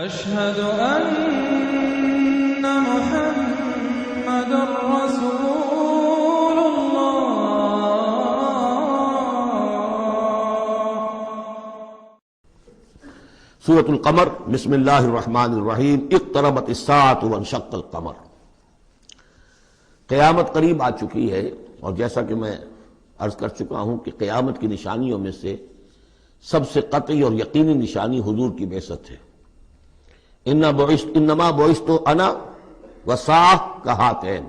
أشهد أن محمد رسول الله. سورۃ القمر. بسم اللہ الرحمن الرحیم. اقتربت الساعۃ وانشق القمر. قیامت قریب آ چکی ہے، اور جیسا کہ میں عرض کر چکا ہوں کہ قیامت کی نشانیوں میں سے سب سے قطعی اور یقینی نشانی حضور کی بعثت ہے. انما بعثت انا والساعۃ کہاتین،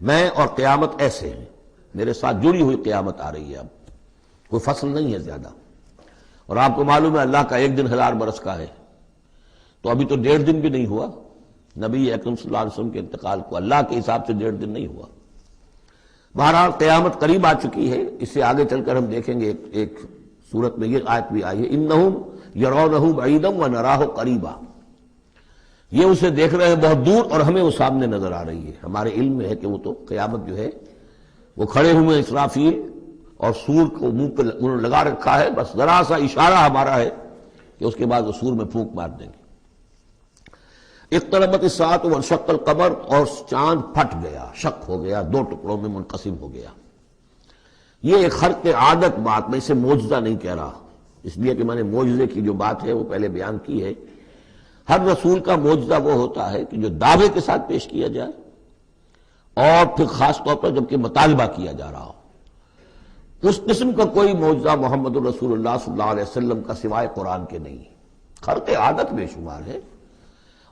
میں اور قیامت ایسے ہیں، میرے ساتھ جڑی ہوئی قیامت آ رہی ہے. اب کوئی فصل نہیں ہے زیادہ، اور آپ کو معلوم ہے اللہ کا ایک دن 1000 برس کا ہے، تو ابھی تو 1.5 دن بھی نہیں ہوا نبی اکرم صلی اللہ علیہ وسلم کے انتقال کو. اللہ کے حساب سے 1.5 دن نہیں ہوا. بہرحال قیامت قریب آ چکی ہے. اس سے آگے چل کر ہم دیکھیں گے ایک سورت میں یہ آیت بھی آئی ہے، انہم یرونہ بعیدا ونراہ قریبا. یہ اسے دیکھ رہے ہیں بہت دور، اور ہمیں وہ سامنے نظر آ رہی ہے. ہمارے علم میں ہے کہ وہ تو قیامت جو ہے وہ کھڑے ہوئے اسرافیل اور سور کو منہ پہ انہوں نے لگا رکھا ہے، بس ذرا سا اشارہ ہمارا ہے کہ اس کے بعد وہ سور میں پھونک مار دیں گے. اقتربت الساعۃ وانشق القمر، اور چاند پھٹ گیا، شق ہو گیا، 2 ٹکڑوں میں منقسم ہو گیا. یہ ایک خرق عادت بات، میں اسے معجزہ نہیں کہہ رہا، اس لیے کہ میں نے معجزے کی جو بات ہے وہ پہلے بیان کی ہے. ہر رسول کا معجزہ وہ ہوتا ہے کہ جو دعوے کے ساتھ پیش کیا جائے، اور پھر خاص طور پر جبکہ مطالبہ کیا جا رہا ہو. اس قسم کا کوئی معجزہ محمد الرسول اللہ صلی اللہ علیہ وسلم کا سوائے قرآن کے نہیں. خرق عادت بے شمار ہے،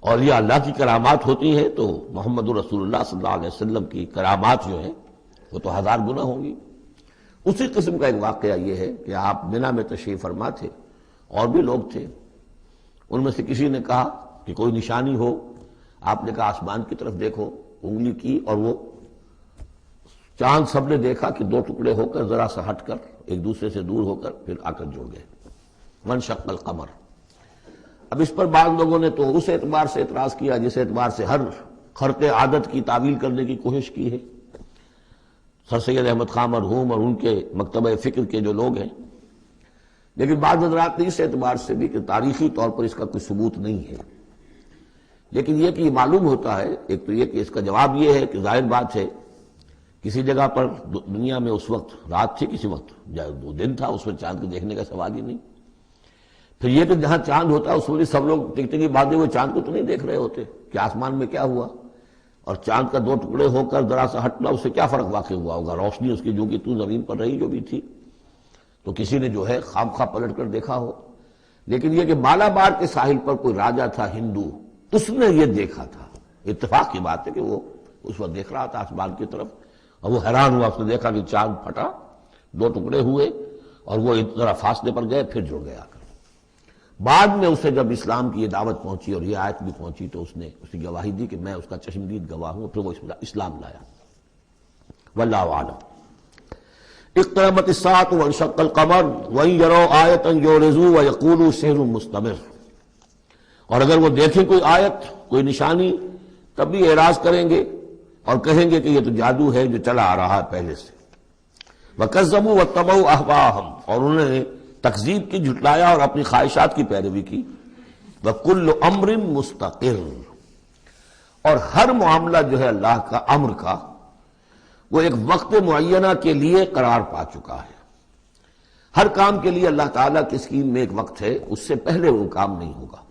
اور یہ اللہ کی کرامات ہوتی ہیں تو محمد الرسول اللہ صلی اللہ علیہ وسلم کی کرامات جو ہیں وہ تو 1000 گنا ہوں گی. اسی قسم کا ایک واقعہ یہ ہے کہ آپ منا میں تشریف فرما تھے، اور بھی لوگ تھے. ان میں سے کسی نے کہا کہ کوئی نشانی ہو. آپ نے کہا آسمان کی طرف دیکھو، انگلی کی، اور وہ چاند سب نے دیکھا کہ 2 ٹکڑے ہو کر ذرا سا ہٹ کر ایک دوسرے سے دور ہو کر پھر آ کر جڑ گئے. وانشق القمر. اب اس پر بعض لوگوں نے تو اس اعتبار سے اعتراض کیا جس اعتبار سے ہر خرق عادت کی تعویل کرنے کی کوشش کی ہے سر سید احمد خان مرحوم اور ان کے مکتبہ فکر کے جو لوگ ہیں. لیکن بعض حضرات نے اس اعتبار سے بھی کہ تاریخی طور پر اس کا کوئی ثبوت نہیں ہے. لیکن یہ کہ یہ معلوم ہوتا ہے، ایک تو یہ کہ اس کا جواب یہ ہے کہ ظاہر بات ہے کسی جگہ پر دنیا میں اس وقت رات تھی، کسی وقت وہ دن تھا، اس میں چاند کو دیکھنے کا سوال ہی نہیں. پھر یہ کہ جہاں چاند ہوتا ہے اس میں سب لوگ ٹکٹکی باندھے ہوئے چاند کو تو نہیں دیکھ رہے ہوتے کہ آسمان میں کیا ہوا، اور چاند کا 2 ٹکڑے ہو کر ذرا سا ہٹنا اس سے کیا فرق واقع ہوا ہوگا. روشنی اس کی جو کہ تو زمین پر رہی جو بھی تھی، تو کسی نے جو ہے خام خواہ پلٹ کر دیکھا ہو. لیکن یہ کہ مالابار کے ساحل پر کوئی راجا تھا ہندو، اس نے یہ دیکھا تھا. اتفاق کی بات ہے کہ وہ اس وقت دیکھ رہا تھا آسمان کی طرف، اور وہ حیران ہوا. اس نے دیکھا کہ چاند پھٹا، 2 ٹکڑے ہوئے، اور وہ ذرا فاصلے پر گئے پھر جڑ گیا. بعد میں اسے جب اسلام کی یہ دعوت پہنچی اور یہ آیت بھی پہنچی تو اس نے اس کی گواہی دی کہ میں اس کا چشمدید گواہ ہوں. پھر وہ اسلام لایا. واللہ اعلم. اقتربت الساعۃ وانشق القمر وان يروا آیۃ یعرضوا ویقولوا سحر مستمر. اور اگر وہ دیکھیں کوئی آیت، کوئی نشانی، تب بھی اعراض کریں گے اور کہیں گے کہ یہ تو جادو ہے جو چلا آ رہا ہے پہلے سے. وکذبوا واتبعوا اہواءهم. اور انہوں نے تکذیب کی، جھٹلایا اور اپنی خواہشات کی پیروی کی. وکل امر مستقر. اور ہر معاملہ جو ہے اللہ کا امر کا وہ ایک وقت معینہ کے لیے قرار پا چکا ہے. ہر کام کے لیے اللہ تعالیٰ کی اسکیم میں ایک وقت ہے، اس سے پہلے وہ کام نہیں ہوگا.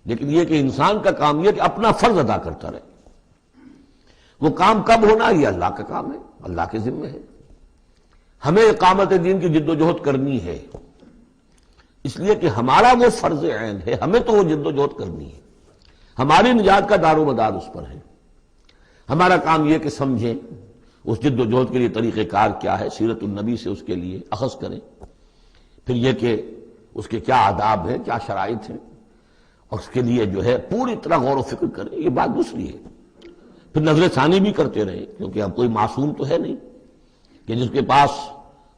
لیکن یہ کہ انسان کا کام یہ کہ اپنا فرض ادا کرتا رہے. وہ کام کب ہونا یہ اللہ کا کام ہے، اللہ کے ذمہ ہے. ہمیں اقامت دین کی جد و جہد کرنی ہے، اس لیے کہ ہمارا وہ فرض عین ہے، ہمیں تو وہ جد و جہد کرنی ہے. ہماری نجات کا دار و مدار اس پر ہے. ہمارا کام یہ کہ سمجھیں اس جد و جہد کے لیے طریقہ کار کیا ہے، سیرت النبی سے اس کے لیے اخذ کریں. پھر یہ کہ اس کے کیا آداب ہیں، کیا شرائط ہیں، اور اس کے لیے جو ہے پوری طرح غور و فکر کریں. یہ بات دوسری ہے. پھر نظر ثانی بھی کرتے رہیں، کیونکہ اب کوئی معصوم تو ہے نہیں کہ جس کے پاس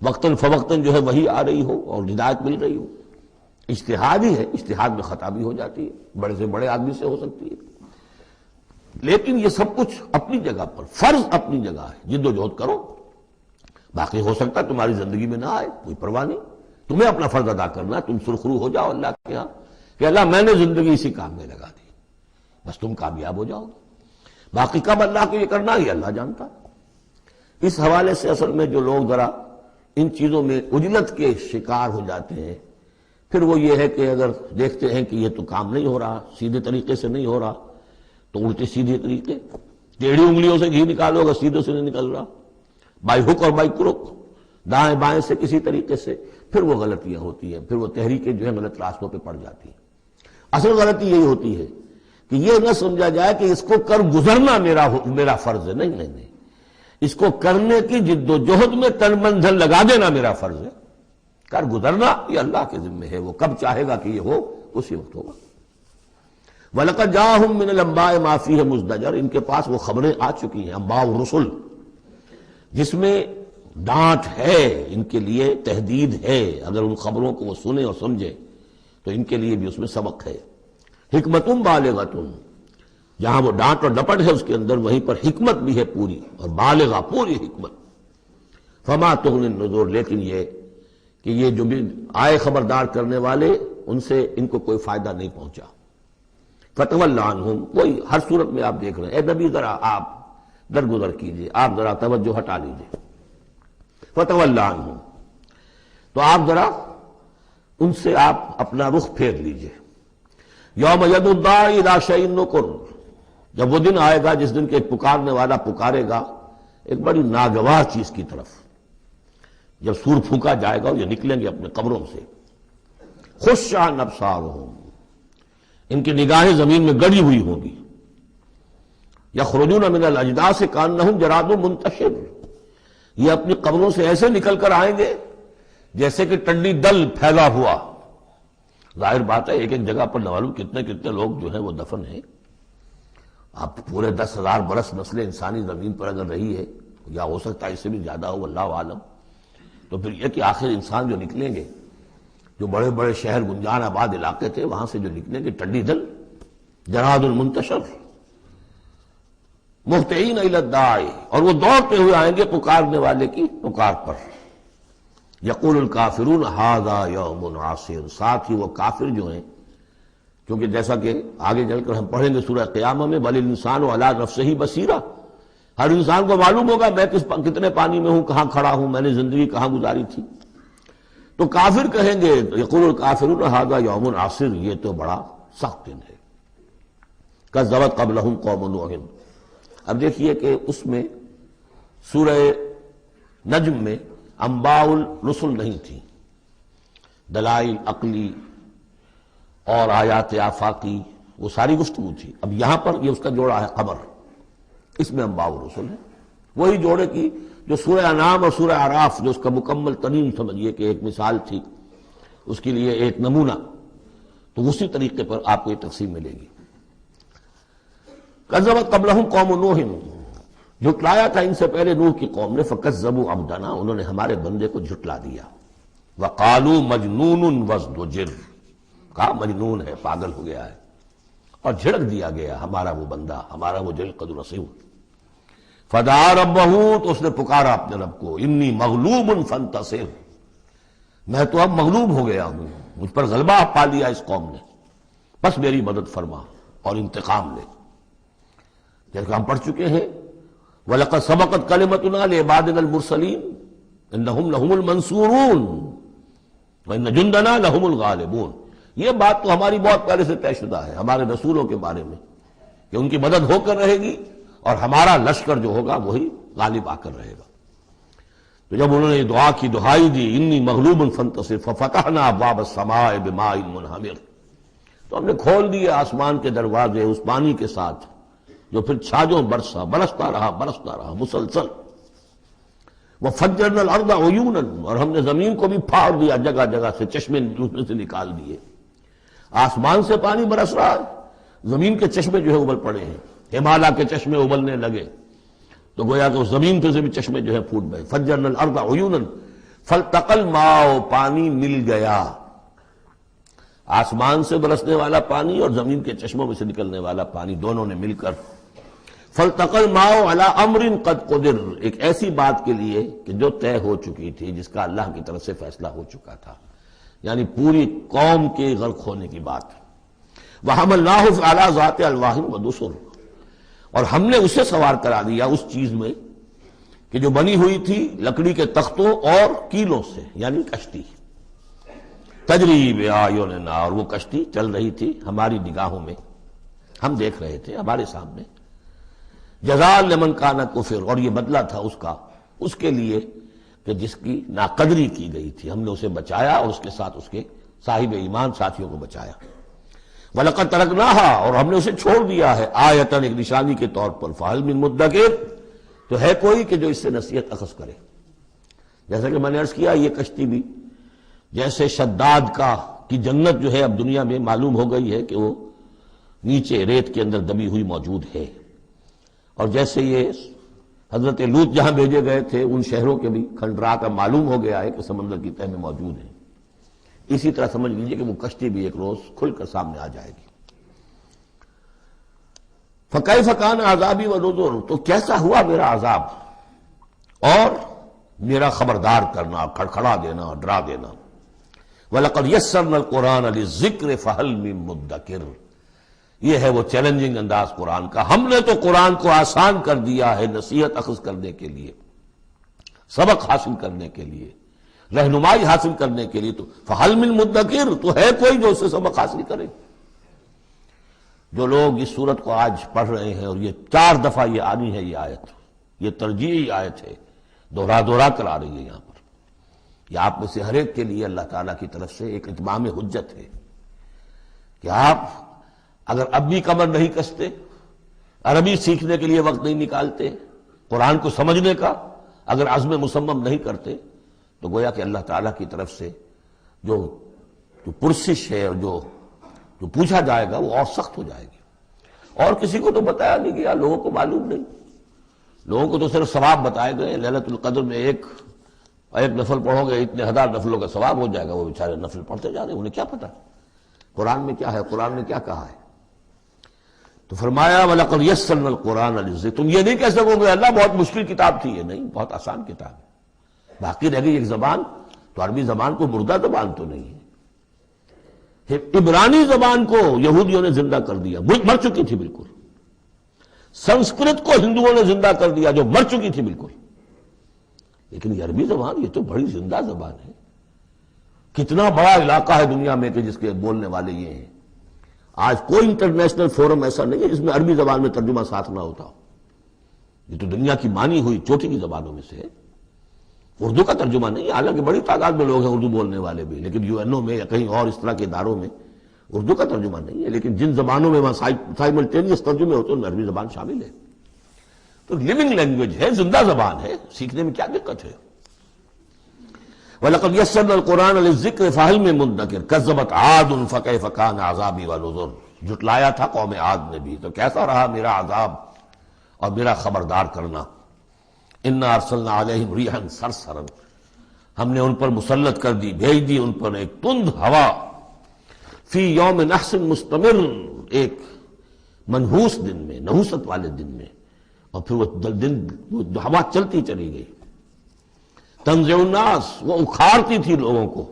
وقتاً فوقتاً جو ہے وہی آ رہی ہو اور ہدایت مل رہی ہو. اجتہاد ہی ہے، اجتہاد میں خطا بھی ہو جاتی ہے، بڑے سے بڑے آدمی سے ہو سکتی ہے. لیکن یہ سب کچھ اپنی جگہ پر، فرض اپنی جگہ ہے، جد و جہد کرو. باقی ہو سکتا ہے تمہاری زندگی میں نہ آئے، کوئی پرواہ نہیں. تمہیں اپنا فرض ادا کرنا، تم سرخرو ہو جاؤ اللہ کے ہاں کہ اللہ میں نے زندگی اسی کام میں لگا دی، بس تم کامیاب ہو جاؤ گے، باقی کب اللہ کو یہ کرنا یہ اللہ جانتا۔ اس حوالے سے اصل میں جو لوگ ذرا ان چیزوں میں عجلت کے شکار ہو جاتے ہیں، پھر وہ یہ ہے کہ اگر دیکھتے ہیں کہ یہ تو کام نہیں ہو رہا، سیدھے طریقے سے نہیں ہو رہا، تو الٹے سیدھے طریقے، ٹیڑھی انگلیوں سے گھی نکالو اگر سیدھے سے نہیں نکل رہا، بائی ہک اور بائی کرک، دائیں بائیں سے کسی طریقے سے، پھر وہ غلطیاں ہوتی ہیں، پھر وہ تحریکیں جو ہے غلط راستوں پہ پڑ جاتی ہیں۔ اصل غلطی یہی ہوتی ہے کہ یہ نہ سمجھا جائے کہ اس کو کر گزرنا میرا فرض ہے، نہیں نہیں نہیں، اس کو کرنے کی جد و جہد میں تن من دھن لگا دینا میرا فرض ہے، کر گزرنا یہ اللہ کے ذمہ ہے، وہ کب چاہے گا کہ یہ ہو اسی وقت ہوگا۔ وَلَقَدْ جَاءَهُم مِّنَ الْأَنبَاءِ مَا فِيهِ مُزْدَجَرٌ، ان کے پاس وہ خبریں آ چکی ہیں، انباء الرسل، جس میں ڈانٹ ہے، ان کے لیے تہدید ہے، اگر ان خبروں کو وہ سنیں اور سمجھے تو ان کے لیے بھی اس میں سبق ہے۔ حکمتٌ بالغۃ، جہاں وہ ڈانٹ اور ڈپٹ ہے اس کے اندر، وہیں پر حکمت بھی ہے پوری، اور بالغہ پوری حکمت۔ فما تغنی النذر، لیکن یہ کہ یہ جو بھی آئے خبردار کرنے والے، ان سے ان کو کوئی فائدہ نہیں پہنچا۔ فتول عنہم، وہی ہر صورت میں آپ دیکھ رہے ہیں، اے نبی ذرا آپ درگزر کیجئے، آپ ذرا توجہ ہٹا لیجئے۔ فتول عنہم، تو آپ ذرا ان سے آپ اپنا رخ پھیر لیجئے۔ یوم ید الداعی الی شیء نکر، جب وہ دن آئے گا جس دن کے ایک پکارنے والا پکارے گا ایک بڑی ناگوار چیز کی طرف، جب سور پھونکا جائے گا اور یہ نکلیں گے اپنے قبروں سے۔ خش عن ابصارہم، ان کی نگاہیں زمین میں گڑی ہوئی ہوں گی۔ یخرجون من الاجداث کانہم جراد منتشر، یہ اپنی قبروں سے ایسے نکل کر آئیں گے جیسے کہ ٹنڈی دل پھیلا ہوا۔ ظاہر بات ہے ایک ایک جگہ پر نہ معلوم کتنے کتنے لوگ جو ہیں وہ دفن ہیں۔ اب پورے 10,000 برس نسل انسانی زمین پر اگر رہی ہے، یا ہو سکتا ہے اس سے بھی زیادہ ہو، اللہ عالم، تو پھر یہ کہ آخر انسان جو نکلیں گے، جو بڑے بڑے شہر گنجان آباد علاقے تھے وہاں سے جو نکلیں گے ٹنڈی دل، جراد المنتشر، مہطعین الی الداعی، اور وہ دوڑتے ہوئے آئیں گے پکارنے والے کی پکار پر۔ یقول الکافرون ھذا یوم عسیر، ساتھ ہی وہ کافر جو ہیں، کیونکہ جیسا کہ آگے چل کر ہم پڑھیں گے سورہ قیامہ میں، بل الانسان علی نفسہ بصیرہ، ہر انسان کو معلوم ہوگا میں کتنے پانی میں ہوں، کہاں کھڑا ہوں، میں نے زندگی کہاں گزاری تھی۔ تو کافر کہیں گے، یقول الکافرون ھذا یوم عسیر، یہ تو بڑا سخت دن ہے۔ کذبت قبلہم قوم نوح، اب دیکھیے کہ اس میں سورہ نجم میں انباء الرسل نہیں تھی، دلائل عقلی اور آیات آفاقی وہ ساری گفتگو تھی۔ اب یہاں پر یہ اس کا جوڑا ہے خبر، اس میں انباء الرسل ہے، وہی جوڑے کی جو سورہ انعام اور سورہ اعراف جو اس کا مکمل ترین سمجھیے کہ ایک مثال تھی، اس کے لیے ایک نمونہ، تو اسی طریقے پر آپ کو یہ تقسیم ملے گی۔ کذبت قبلہم قوم نوح، جھٹلایا تھا ان سے پہلے نوح کی قوم نے، فکذبوا عبدنا، انہوں نے ہمارے بندے کو جھٹلا دیا۔ وقالوا مجنون وازدجر، کہا مجنون ہے، پاگل ہو گیا ہے، اور جھڑک دیا گیا ہمارا وہ بندہ، ہمارا وہ جلیل قدر رسول۔ فدعا ربہ، تو اس نے پکارا اپنے رب کو، انی مغلوب فانتصر، میں تو اب مغلوب ہو گیا ہوں، مجھ پر غلبہ پا لیا اس قوم نے، بس میری مدد فرما اور انتقام لے۔ جیسے ہم پڑھ چکے ہیں، وَلَقَدْ سَبَقَتْ كَلِمَتُنَا لِعِبَادِنَا الْمُرْسَلِينَ إِنَّهُمْ لَهُمُ الْمَنْصُورُونَ وَإِنَّ جُنْدَنَا لَهُمُ الْغَالِبُونَ، یہ بات تو ہماری بہت پہلے سے طے شدہ ہے ہمارے رسولوں کے بارے میں کہ ان کی مدد ہو کر رہے گی اور ہمارا لشکر جو ہوگا وہی غالب آ کر رہے گا۔ تو جب انہوں نے دعا کی، دہائی دی، انی مغلوب فانتصر ففتحنا ابواب السماء بماء منہمر، تو ہم نے کھول دیے آسمان کے دروازے اس پانی کے ساتھ جو پھر چھاجوں برستا رہا مسلسل۔ وفجرنا الارض عیونا، اور ہم نے زمین کو بھی پھاڑ دیا جگہ جگہ سے، چشمے اس میں سے نکال دیے۔ آسمان سے پانی برس رہا ہے، زمین کے چشمے جو ہے ابل پڑے ہیں، ہمالیہ کے چشمے ابلنے لگے، تو گویا کہ اس زمین پہ سے بھی چشمے جو ہے پھوٹ گئے۔ فجرنا الارض عیونا فالتقى الماء، پانی مل گیا، آسمان سے برسنے والا پانی اور زمین کے چشموں میں سے نکلنے والا پانی، دونوں نے مل کر فالتقى الماء على امر قد قدر، ایک ایسی بات کے لیے کہ جو طے ہو چکی تھی، جس کا اللہ کی طرف سے فیصلہ ہو چکا تھا، یعنی پوری قوم کے غرق ہونے کی بات۔ وَحَمَلْنَاهُ عَلَى ذَاتِ أَلْوَاحٍ وَدُسُرٍ، اور ہم نے اسے سوار کرا دیا اس چیز میں کہ جو بنی ہوئی تھی لکڑی کے تختوں اور کیلوں سے، یعنی کشتی، تجری بِأَعْيُنِنَا، اور وہ کشتی چل رہی تھی ہماری نگاہوں میں، ہم دیکھ رہے تھے ہمارے سامنے، جزاء لمن کان کفر، اور یہ بدلہ تھا اس کا، اس کے لیے کہ جس کی ناقدری کی گئی تھی، ہم نے اسے بچایا اور اس کے ساتھ اس کے صاحب ایمان ساتھیوں کو بچایا۔ وَلَقَدْ تَرَكْنَاهَا، اور ہم نے اسے چھوڑ دیا ہے، آیتاً، ایک نشانی کے طور پر، فَهَلْ مِن مُدَّكِرٍ، تو ہے کوئی کہ جو اس سے نصیحت اخذ کرے۔ جیسا کہ میں نے عرض کیا، یہ کشتی بھی جیسے شداد کی جنت جو ہے اب دنیا میں معلوم ہو گئی ہے کہ وہ نیچے ریت کے اندر دبی ہوئی موجود ہے، اور جیسے یہ حضرت لوط جہاں بھیجے گئے تھے ان شہروں کے بھی کھنڈرا کا معلوم ہو گیا ہے کہ سمندر کی تہ میں موجود ہیں، اسی طرح سمجھ لیجئے کہ وہ کشتی بھی ایک روز کھل کر سامنے آ جائے گی۔ فَكَيْفَ كَانَ عَذَابِي وَنُذُرِ، تو کیسا ہوا میرا عذاب اور میرا خبردار کرنا، کھڑکھڑا دینا اور ڈرا دینا۔ وَلَقَدْ يَسَّرْنَا الْقُرْآنَ لِلذِّكْرِ فَهَلْ مِن مُدَّكِرٍ، یہ ہے وہ چیلنجنگ انداز قرآن کا، ہم نے تو قرآن کو آسان کر دیا ہے نصیحت اخذ کرنے کے لیے، سبق حاصل کرنے کے لیے، رہنمائی حاصل کرنے کے لیے، تو فَهَلْ مِن مُدَّكِرٍ، تو ہے کوئی جو اس سے سبق حاصل کرے۔ جو لوگ اس صورت کو آج پڑھ رہے ہیں، اور یہ 4 دفعہ یہ آنی ہے، یہ آیت، یہ ترجیحی آیت ہے، دوہرا کر آ رہی ہے یہاں پر، یہ آپ میں سے ہر ایک کے لیے اللہ تعالیٰ کی طرف سے ایک اتمام حجت ہے کہ آپ اگر اب بھی کمر نہیں کستے، عربی سیکھنے کے لیے وقت نہیں نکالتے، قرآن کو سمجھنے کا اگر عزم مصمم نہیں کرتے، تو گویا کہ اللہ تعالیٰ کی طرف سے جو پرسش ہے اور جو پوچھا جائے گا وہ اور سخت ہو جائے گی۔ اور کسی کو تو بتایا نہیں گیا، لوگوں کو معلوم نہیں، لوگوں کو تو صرف ثواب بتائے گئے، ليلۃ القدر میں ایک نفل پڑھو گے اتنے 1000 نفلوں کا ثواب ہو جائے گا، وہ بیچارے نفل پڑھتے جا رہے ہیں، انہیں کیا پتا قرآن میں کیا ہے، قرآن نے کیا کہا ہے۔ تو فرمایا وَلَقَدْ يَسَّرْنَا الْقُرْآنَ لِلذِّكْرِ، تم یہ نہیں کہہ سکو گے اللہ بہت مشکل کتاب تھی، یہ نہیں، بہت آسان کتاب ہے۔ باقی رہ گئی ایک زبان، تو عربی زبان کو مردہ زبان تو نہیں ہے، عبرانی زبان کو یہودیوں نے زندہ کر دیا، مر چکی تھی بالکل، سنسکرت کو ہندوؤں نے زندہ کر دیا جو مر چکی تھی بالکل، لیکن یہ عربی زبان یہ تو بڑی زندہ زبان ہے۔ کتنا بڑا علاقہ ہے دنیا میں کہ جس کے بولنے والے یہ ہیں، آج کوئی انٹرنیشنل فورم ایسا نہیں ہے جس میں عربی زبان میں ترجمہ ساتھ نہ ہوتا ہو، یہ تو دنیا کی مانی ہوئی چوٹی کی زبانوں میں سے ہے۔ اردو کا ترجمہ نہیں، حالانکہ بڑی تعداد میں لوگ ہیں اردو بولنے والے بھی، لیکن UN میں یا کہیں اور اس طرح کے اداروں میں اردو کا ترجمہ نہیں ہے، لیکن جن زبانوں میں وہاں سائملٹینیس ترجمے ہوتے ہیں ان میں عربی زبان شامل ہے، تو لیونگ لینگویج ہے، زندہ زبان ہے، سیکھنے میں کیا دقت ہے۔ وَلَقَدْ يَسَّرْنَا الْقُرْآنَ لِلذِّكْرِ فَهَلْ مِن مُدَّكِرٍ كَذَّبَتْ عَادٌ فَكَيْفَ كَانَ عَذَابِي وَنُذُرِ، جھٹلایا تھا قوم عاد نے بھی، تو کیسا رہا میرا عذاب اور میرا خبردار کرنا۔ اِنَّا أَرْسَلْنَا عَلَيْهِمْ رِيحًا صَرْصَرًا، ہم نے ان پر مسلط کر دی، بھیج دی ان پر ایک تند ہوا، فی یوم نحس مستمر، ایک منحوس دن میں، نحوست والے دن میں، اور پھر وہ ہوا چلتی چلی گئی۔ تنزع الناس، وہ اکھاڑتی تھی لوگوں کو،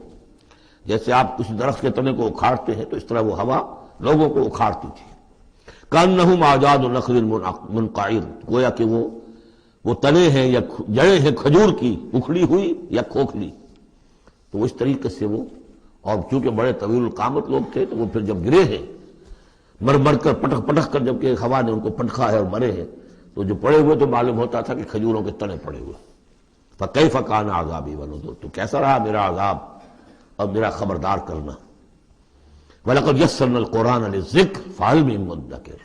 جیسے آپ کسی درخت کے تنے کو اکھاڑتے ہیں تو اس طرح وہ ہوا لوگوں کو اکھاڑتی تھی۔ کأنہم اعجاز نخل منقعر، گویا کہ وہ تنے ہیں یا جڑیں ہیں کھجور کی اکھڑی ہوئی یا کھوکھلی، تو اس طریقے سے وہ، اور چونکہ بڑے طویل القامت لوگ تھے تو وہ پھر جب گرے ہیں مر کر پٹک کر، جب کہ ہوا نے ان کو پٹکا ہے اور مرے ہیں، تو جو پڑے ہوئے تو معلوم ہوتا تھا کہ کھجوروں کے تنے پڑے ہوئے۔ فَكَيْفَ كَانَ عَذَابِي وَنُذُرِ، تو کیسا رہا میرا عذاب اور میرا خبردار کرنا۔ وَلَقَدْ يَسَّرْنَا الْقُرْآنَ لِلذِّكْرِ فَهَلْ مِن مُدَّكِرٍ،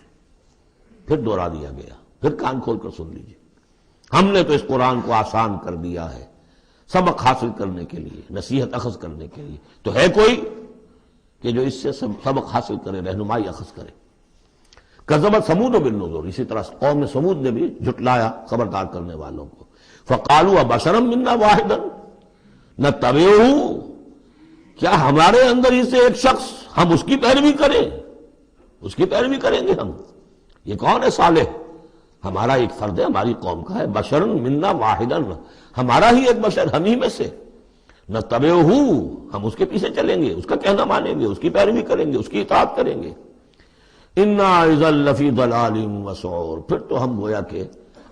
پھر دوہرا دیا گیا، پھر کان کھول کر سن لیجیے، ہم نے تو اس قرآن کو آسان کر دیا ہے سبق حاصل کرنے کے لیے، نصیحت اخذ کرنے کے لیے، تو ہے کوئی کہ جو اس سے سبق حاصل کرے، رہنمائی اخذ کرے۔ کذبت ثمود بالنذر، اسی طرح قوم ثمود نے بھی جھٹلایا خبردار کرنے والوں کو۔ فقالوا ابشرا منا واحدا نتبعہ، کیا ہمارے اندر ہی سے ایک شخص ہم اس کی پیروی کریں، اس کی پیروی کریں گے ہم؟ یہ کون ہے صالح؟ ہمارا ایک فرد ہے، ہماری قوم کا ہے، بشر منا واحدا، ہمارا ہی ایک بشر، ہم ہی میں سے، نتبعہ، ہم اس کے پیچھے چلیں گے، اس کا کہنا مانیں گے، اس کی پیروی کریں گے، اس کی اطاعت کریں گے۔ انا اذا لفی ضلال وسعور، پھر تو ہم گویا کہ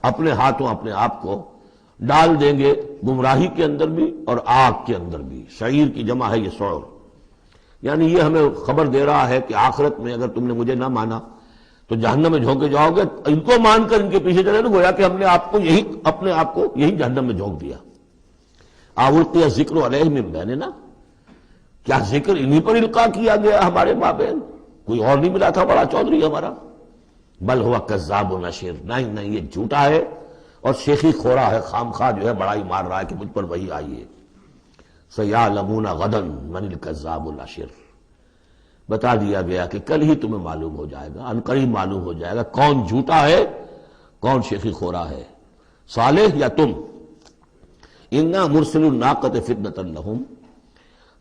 اپنے ہاتھوں اپنے آپ کو ڈال دیں گے گمراہی کے اندر بھی اور آگ کے اندر بھی۔ شعیر کی جمع ہے یہ سعور، یعنی یہ ہمیں خبر دے رہا ہے کہ آخرت میں اگر تم نے مجھے نہ مانا تو جہنم میں جھونکے جاؤ گے، ان کو مان کر ان کے پیچھے چلے تو گویا کہ ہم نے اپنے آپ کو یہی جہنم میں جھونک دیا۔ آورتی ذکر علیہ من بیننا، کیا ذکر انہی پر القاء کیا گیا ہمارے مابین؟ کوئی اور نہیں ملا تھا بڑا چودھری ہمارا؟ بل ہوا کذاب و نشر، نہیں یہ جھوٹا ہے اور شیخی خورا ہے، خام خواہ جو ہے بڑائی مار رہا ہے کہ مجھ پر وہی آئی ہے۔ سیعلمون غدا من الکذاب الاشر، بتا دیا گیا کہ کل ہی تمہیں معلوم ہو جائے گا، عنقریب معلوم ہو جائے گا کون جھوٹا ہے کون شیخی خورا ہے، صالح یا تم۔ انا مرسل الناقۃ فتنۃ لہم،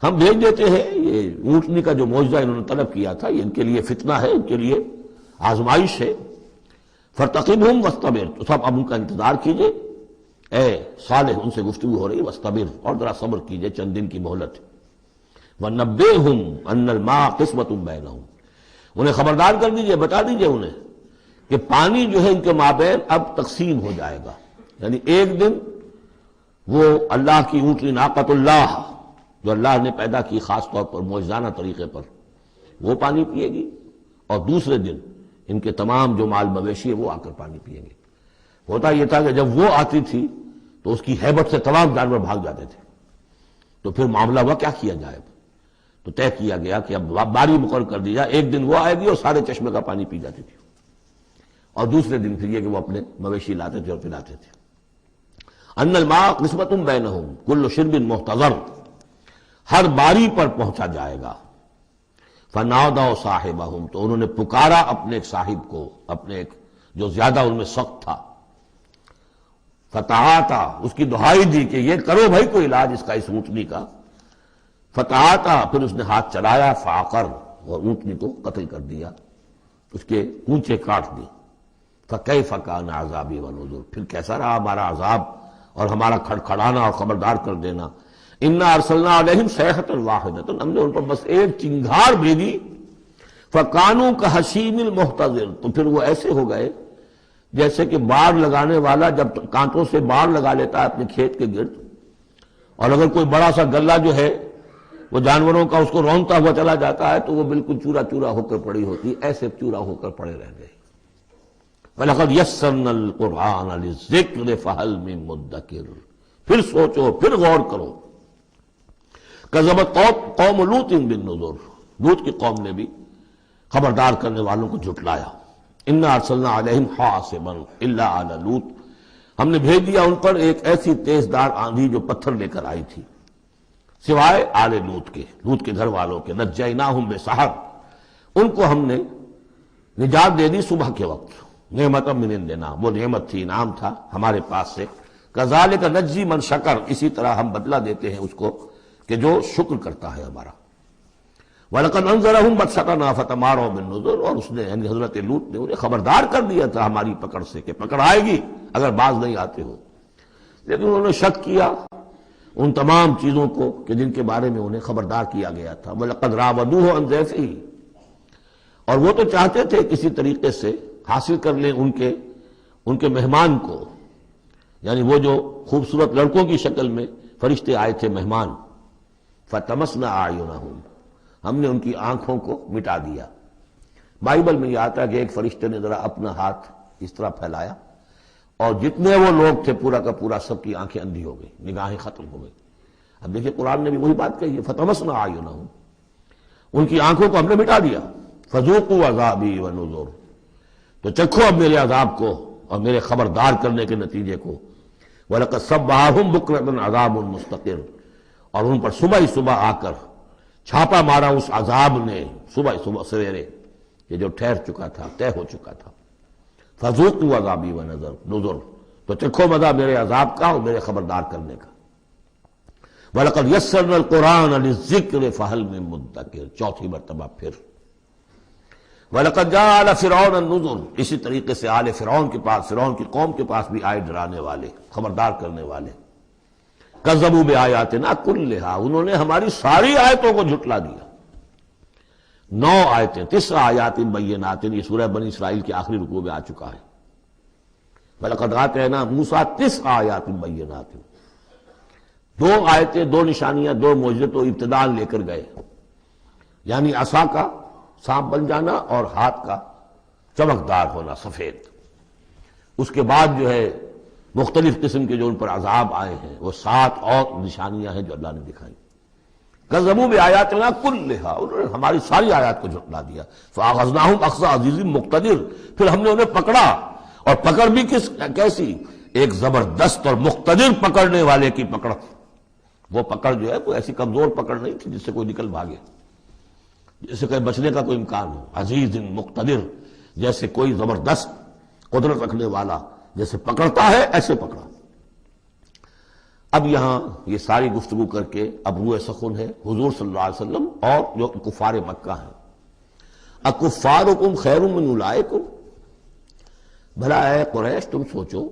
ہم بھیج دیتے ہیں یہ اونٹنی کا جو معجزہ انہوں نے طلب کیا تھا، یہ ان کے لیے فتنہ ہے، ان کے لیے آزمائش ہے۔ فارتقبہم واصطبر، تو سب اب ان کا انتظار کیجئے۔ اے صالح ان سے گفتگو ہو رہی، واصطبر، اور ذرا صبر کیجئے، چند دن کی مہلت۔ وَنَبِّئْهُمْ أَنَّ الْمَاءَ قِسْمَةٌ بَيْنَهُمْ، انہیں خبردار کر دیجئے، بتا دیجئے انہیں کہ پانی جو ہے ان کے مابین اب تقسیم ہو جائے گا، یعنی ایک دن وہ اللہ کی اونٹنی ناقۃ اللہ جو اللہ نے پیدا کی خاص طور پر معجزانہ طریقے پر، وہ پانی پیے گی، اور دوسرے دن ان کے تمام جو مال مویشی ہے وہ آ کر پانی پیئیں گے۔ ہوتا یہ تھا کہ جب وہ آتی تھی تو اس کی ہیبت سے تمام جانور بھاگ جاتے تھے، تو پھر معاملہ ہوا کیا کیا جائے، تو طے کیا گیا کہ اب باری مقرر کر دی جائے، ایک دن وہ آئے گی اور سارے چشمے کا پانی پی جاتی تھی، اور دوسرے دن پھر یہ کہ وہ اپنے مویشی لاتے تھے اور پلاتے تھے۔ ان الماء قسمۃ بینہم کل شرب محتضر، ہر باری پر پہنچا جائے گا۔ فنادوا صاحبہم، تو انہوں نے پکارا اپنے ایک صاحب کو، اپنے ایک جو زیادہ ان میں سخت تھا۔ فتعاتا، اس کی دہائی دی کہ یہ کرو بھائی کوئی علاج اس کا، اس اونٹنی کا۔ فتعاتا، پھر اس نے ہاتھ چلایا، فعقر، اور اونٹنی کو قتل کر دیا، اس کے کونچے کاٹ دی۔ فکیف کان عذابی ونذر، پھر کیسا رہا ہمارا عذاب اور ہمارا کھڑکھڑانا اور خبردار کر دینا۔ انا ارسلنا علیہم صیحۃ واحدۃ، ہم نے ان پر بس ایک چنگھار بھیجی۔ فکانوا کحشیم المحتضر، تو پھر وہ ایسے ہو گئے جیسے کہ باڑ لگانے والا جب کانٹوں سے باڑ لگا لیتا ہے اپنے کھیت کے گرد، اور اگر کوئی بڑا سا گلہ جو ہے وہ جانوروں کا اس کو رونتا ہوا چلا جاتا ہے تو وہ بالکل چورا چورا ہو کر پڑی ہوتی، ایسے چورا ہو کر پڑے رہ گئے۔ وَلَقَدْ يَسَّرْنَا الْقُرْآنَ لِلذِّكْرِ فَهَلْ مِن مُدَّكِرٍ، پھر سوچو، پھر غور کرو۔ کذبت قوم لوط بالنذر، لوط کی قوم نے بھی خبردار کرنے والوں کو جھٹلایا۔ انا ارسلنا علیہم حاصبا الا آل لوط، ہم نے بھیج دیا ان پر ایک ایسی تیز دار آندھی جو پتھر لے کر آئی تھی، سوائے آل لوط کے گھر والوں کے۔ نجیناہم بسحر، ان کو ہم نے نجات دے دی صبح کے وقت۔ نعمت من عندنا، وہ نعمت تھی، انعام تھا ہمارے پاس سے۔ کذالک نجزی من شکر، اسی طرح ہم بدلہ دیتے ہیں اس کو کہ جو شکر کرتا ہے ہمارا۔ وَلَقَدْ أَنذَرَهُمْ بَطْشَتَنَا فَتَمَارَوْا بِالنُّذُرِ، اور اس نے یعنی حضرت لوط نے انہیں خبردار کر دیا تھا ہماری پکڑ سے کہ پکڑ آئے گی اگر باز نہیں آتے ہو، لیکن انہوں نے شک کیا ان تمام چیزوں کو کہ جن کے بارے میں انہیں خبردار کیا گیا تھا۔ وَلَقَدْ رَاوَدُوهُ عَنْ ضَيْفِهِ، اور وہ تو چاہتے تھے کسی طریقے سے حاصل کر لیں ان کے مہمان کو، یعنی وہ جو خوبصورت لڑکوں کی شکل میں فرشتے آئے تھے مہمان۔ فَطَمَسْنَا أَعْيُنَهُمْ، ہم نے ان کی آنکھوں کو مٹا دیا۔ بائبل میں یہ آتا ہے کہ ایک فرشتے نے ذرا اپنا ہاتھ اس طرح پھیلایا اور جتنے وہ لوگ تھے پورا کا پورا سب کی آنکھیں اندھی ہو گئی، نگاہیں ختم ہو گئی۔ اب دیکھیں قرآن نے بھی وہی بات کہی ہے، فَطَمَسْنَا أَعْيُنَهُمْ، ان کی آنکھوں کو ہم نے مٹا دیا۔ فَذُوقُوا عَذَابِي وَنُذُرِ، تو چکھو اب میرے عذاب کو اور میرے خبردار کرنے کے نتیجے کو۔ وَلَقَدْ صَبَّحَهُمْ بُكْرَةً عَذَابٌ مُسْتَقِرٌ، اور ان پر صبح ہی صبح آ کر چھاپا مارا اس عذاب نے، صبح سویرے یہ جو ٹھہر چکا تھا، طے ہو چکا تھا۔ فَذُوقُوا عَذَابِي وَنُذُرِ، تو چکھو مزہ میرے عذاب کا اور میرے خبردار کرنے کا۔ وَلَقَدْ يَسَّرْنَا الْقُرْآنَ لِلذِّكْرِ فَهَلْ مِن مُدَّكِرٍ، چوتھی مرتبہ پھر۔ وَلَقَدْ جَاءَ آلَ فِرْعَوْنَ النُّذُرُ، اسی طریقے سے آل فرعون کے پاس، فرعون کی قوم کے پاس بھی آئے ڈرانے والے، خبردار کرنے والے۔ کذبوا بآیاتنا کلھا، انہوں نے ہماری ساری آیتوں کو جھٹلا دیا۔ 9 آیتیں، 9 آیات بینات، یہ سورہ بنی اسرائیل کے آخری رکوع میں آ چکا ہے۔ وَلَقَدْ آتَيْنَا مُوسَىٰ 9 آیات بینات، 2 آیتیں، 2 نشانیاں، 2 معجزے تو ابتداء لے کر گئے، یعنی عصا کا سانپ بن جانا اور ہاتھ کا چمکدار ہونا سفید۔ اس کے بعد جو ہے مختلف قسم کے جو ان پر عذاب آئے ہیں وہ 7 اور نشانیاں ہیں جو اللہ نے دکھائی۔ کذبوا بآیاتنا کلھا، انہوں نے ہماری ساری آیات کو جھٹلا دیا۔ فاخذناہم اخذ عزیز مقتدر، پھر ہم نے انہیں پکڑا، اور پکڑ بھی کیسی؟ ایک زبردست اور مقتدر پکڑنے والے کی پکڑ۔ وہ پکڑ جو ہے وہ ایسی کمزور پکڑ نہیں تھی جس سے کوئی نکل بھاگے، جس سے کہیں بچنے کا کوئی امکان ہو۔ عزیز مقتدر، جیسے کوئی زبردست قدرت رکھنے والا جیسے پکڑتا ہے ایسے پکڑا۔ اب یہاں یہ ساری گفتگو کر کے اب روئے سخن ہے حضور صلی اللہ علیہ وسلم اور جو کفار مکہ ہیں۔ اکفارکم خیر من اولئکم، بھلا اے قریش تم سوچو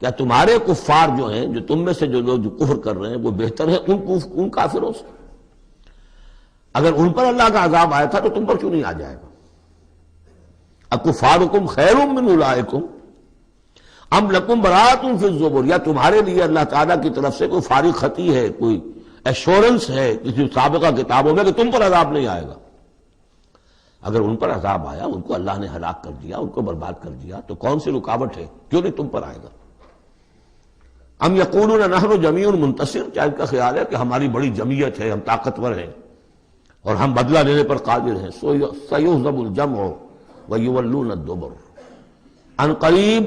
کیا تمہارے کفار جو ہیں، جو تم میں سے جو لوگ جو کفر کر رہے ہیں، وہ بہتر ہے ان کافروں سے؟ اگر ان پر اللہ کا عذاب آیا تھا تو تم پر کیوں نہیں آ جائے گا؟ اکفارکم خیر من اولئکم ام لکم براۃ فی الزبر، یا تمہارے لیے اللہ تعالیٰ کی طرف سے کوئی فارغ خطی ہے، کوئی ایشورنس ہے کسی سابقہ کتابوں میں کہ تم پر عذاب نہیں آئے گا؟ اگر ان پر عذاب آیا، ان کو اللہ نے ہلاک کر دیا، ان کو برباد کر دیا، تو کون سی رکاوٹ ہے؟ کیوں نہیں تم پر آئے گا؟ ام یقولون نحن جمیع منتصر، کیا ان کا خیال ہے کہ ہماری بڑی جمعیت ہے، ہم طاقتور ہیں اور ہم بدلہ لینے پر قادر ہیں؟ سیہزم الجمع ویولون الدبر، ان قریب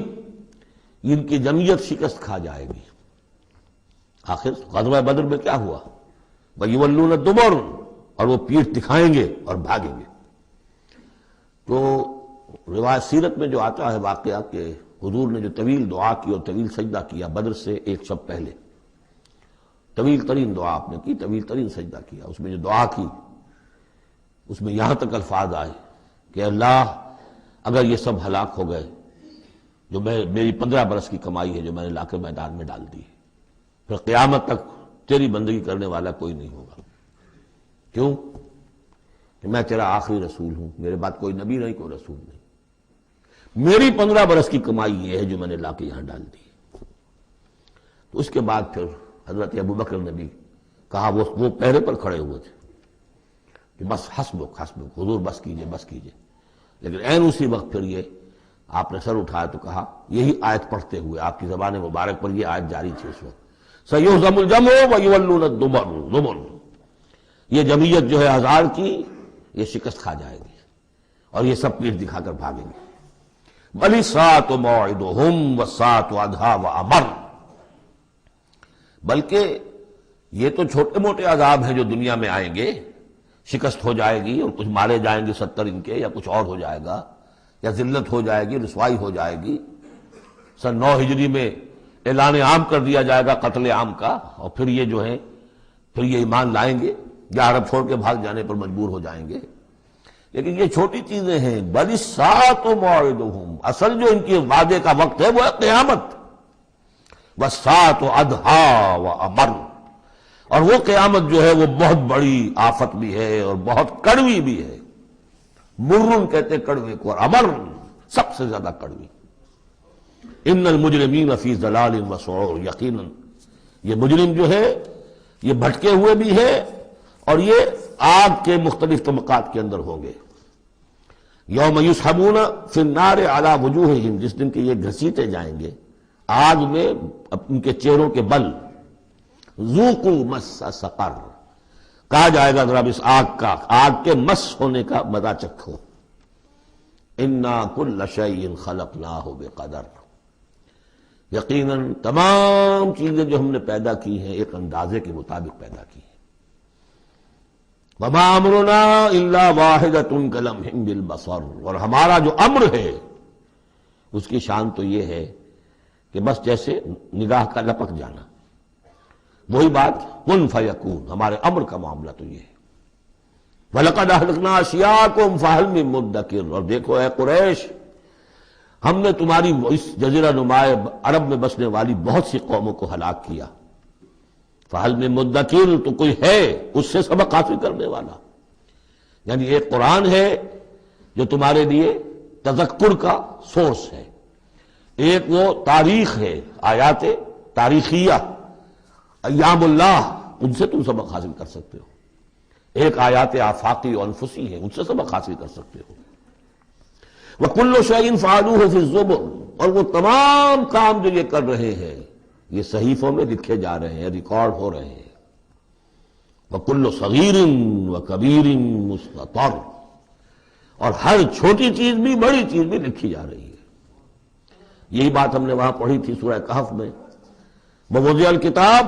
ان کی جمعیت شکست کھا جائے گی۔ آخر غزوہ بدر میں کیا ہوا؟ ویولون الدبر، اور وہ پیٹھ دکھائیں گے اور بھاگیں گے۔ تو روایت سیرت میں جو آتا ہے واقعہ کہ حضور نے جو طویل دعا کی اور طویل سجدہ کیا بدر سے ایک شب پہلے، طویل ترین دعا آپ نے کی، طویل ترین سجدہ کیا، اس میں جو دعا کی اس میں یہاں تک الفاظ آئے کہ اللہ اگر یہ سب ہلاک ہو گئے جو میری 15 برس کی کمائی ہے جو میں نے لا کے میدان میں ڈال دی، پھر قیامت تک تیری بندگی کرنے والا کوئی نہیں ہوگا۔ کیوں؟ کہ میں تیرا آخری رسول ہوں، میرے بعد کوئی نبی نہیں، کوئی رسول نہیں، میری 15 برس کی کمائی یہ ہے جو میں نے لا کے یہاں ڈال دی۔ تو اس کے بعد پھر حضرت ابوبکر نے بھی کہا، وہ پہرے پر کھڑے ہوئے تھے کہ بس حسبک حسبک، حضور بس کیجئے بس کیجئے، لیکن عین اسی وقت پھر یہ آپ نے سر اٹھایا تو کہا، یہی آیت پڑھتے ہوئے آپ کی زبان مبارک پر یہ آیت جاری تھی اس وقت، سیہزم الجمع ویولون الدبر، یہ جمعیت جو ہے 1000 کی یہ شکست کھا جائے گی اور یہ سب پیٹھ دکھا کر بھاگیں گے۔ بل الساعۃ موعدہم والساعۃ ادھیٰ وامر، بلکہ یہ تو چھوٹے موٹے عذاب ہیں جو دنیا میں آئیں گے، شکست ہو جائے گی اور کچھ مارے جائیں گے 70 ان کے، یا کچھ اور ہو جائے گا، یا ذلت ہو جائے گی، رسوائی ہو جائے گی۔ سن 9 ہجری میں اعلان عام کر دیا جائے گا قتل عام کا، اور پھر یہ جو ہے پھر یہ ایمان لائیں گے یا عرب چھوڑ کے بھاگ جانے پر مجبور ہو جائیں گے۔ لیکن یہ چھوٹی چیزیں ہیں۔ بل الساعۃ موعدہم، اصل جو ان کے وعدے کا وقت ہے وہ ہے قیامت۔ والساعۃ ادھیٰ وامر، اور وہ قیامت جو ہے وہ بہت بڑی آفت بھی ہے اور بہت کڑوی بھی ہے۔ مرن کہتے کڑوے کو، اور امر سب سے زیادہ کڑوی۔ ان المجرمین فی ضلال وسعور، یقیناً یہ مجرم جو ہے یہ بھٹکے ہوئے بھی ہے اور یہ آگ کے مختلف طبقات کے اندر ہوں گے۔ یوم یسحبون فی النار علی وجوہہم، جس دن کے یہ گھسیٹے جائیں گے آگ میں ان کے چہروں کے بل۔ ذوقوا مس سقر، کہا جائے گا ذرا اس آگ کے مس ہونے کا مزہ چکھو۔ انا کل شیء خلقناہ بقدر، یقیناً تمام چیزیں جو ہم نے پیدا کی ہیں ایک اندازے کے مطابق پیدا کی ہیں۔ وما امرنا الا واحدۃ کلمح بالبصر، اور ہمارا جو امر ہے اس کی شان تو یہ ہے کہ بس جیسے نگاہ کا لپک جانا، وہی بات کن فیکون، ہمارے امر کا معاملہ تو یہ ہے۔ وَلَقَدْ أَهْلَكْنَا أَشْيَاعَكُمْ فَهَلْ مِن مُدَّكِرٍ، اور دیکھو اے قریش، ہم نے تمہاری اس جزیرہ نما عرب میں بسنے والی بہت سی قوموں کو ہلاک کیا۔ فَهَلْ مِن مُدَّكِرٍ، تو کوئی ہے اس سے سبق حاصل کرنے والا؟ یعنی ایک قرآن ہے جو تمہارے لیے تذکر کا سورس ہے، ایک وہ تاریخ ہے، آیات تاریخیہ، ایام اللہ، ان سے تم سبق حاصل کر سکتے ہو، ایک آیات آفاقی و انفسی ہے، ان سے سبق حاصل کر سکتے ہو۔ وَكُلُّ شَيْءٍ فَعَلُوهُ فِي الزُّبُرِ، اور وہ تمام کام جو یہ کر رہے ہیں یہ صحیفوں میں لکھے جا رہے ہیں، ریکارڈ ہو رہے ہیں۔ وَكُلُّ صَغِيرٍ وَكَبِيرٍ مُسْتَطَرٌ، اور ہر چھوٹی چیز بھی بڑی چیز بھی لکھی جا رہی ہے۔ یہی بات ہم نے وہاں پڑھی تھی سورہ کہف میں، وَوُضِعَ الْكِتَابُ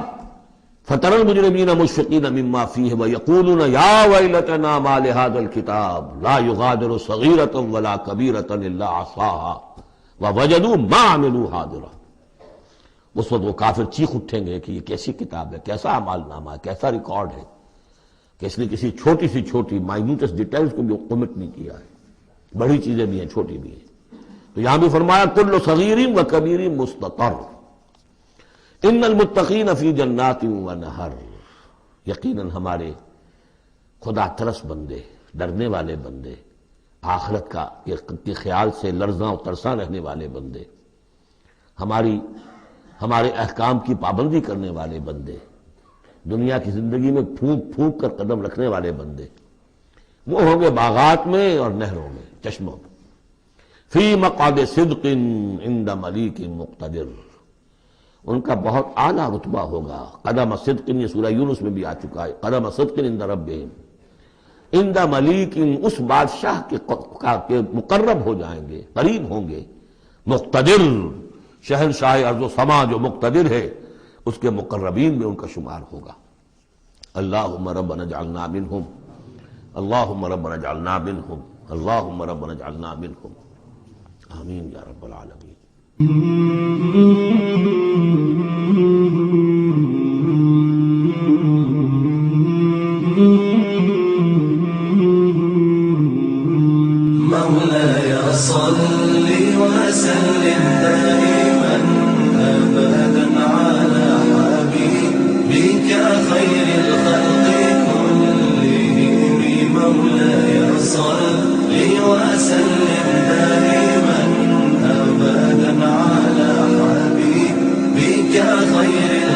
فَتَرَى الْمُجْرِمِينَ مُشْفِقِينَ مِمَّا فِيهِ وَيَقُولُونَ يَا وَيْلَتَنَا مَا لِهَذَا الْكِتَابِ لَا يُغَادِرُ صَغِيرَةً وَلَا كَبِيرَةً إِلَّا أَحْصَاهَا وَوَجَدُوا مَا عَمِلُوا حَاضِرًا۔ اس وقت وہ کافر چیخ اٹھیں گے کہ یہ کیسی کتاب ہے، کیسا اعمال نامہ ہے، کیسا ریکارڈ ہے کہ اس نے کسی چھوٹی سی چھوٹی مائنوٹس ڈیٹیلز کو بھی کمٹ نہیں کیا ہے، بڑی چیزیں بھی ہیں چھوٹی بھی ہیں۔ تو یہاں بھی فرمایا کل صغیر و کبیر مستطر، ان المتقین فی جنات و نہر، یقیناً ہمارے خدا ترس بندے، ڈرنے والے بندے، آخرت کے خیال سے لرزاں و ترساں رہنے والے بندے، ہمارے احکام کی پابندی کرنے والے بندے، دنیا کی زندگی میں پھونک پھونک کر قدم رکھنے والے بندے، وہ ہوں گے باغات میں اور نہروں میں، چشموں میں، فی مقعد صدق عند ملیک مقتدر، ان کا بہت اعلیٰ رتبہ ہوگا۔ قدم صدق، یہ سورہ یونس میں بھی آ چکا ہے، قدم صدق عند ربہم، عند ملیک، اس بادشاہ کے مقرب ہو جائیں گے، قریب ہوں گے، مقتدر، شہنشاہ ارض و سما جو مقتدر ہے اس کے مقربین میں ان کا شمار ہوگا۔ اللہم ربنا اجعلنا منہم، اللہم ربنا اجعلنا منہم، اللہم ربنا اجعلنا منہم، آمین یا رب العالمین۔ مولاي صل وسلم دائما أبدا على حبيبك خير الخلق كلهم، مولاي صل وسلم دائما أبدا على حبيبك خير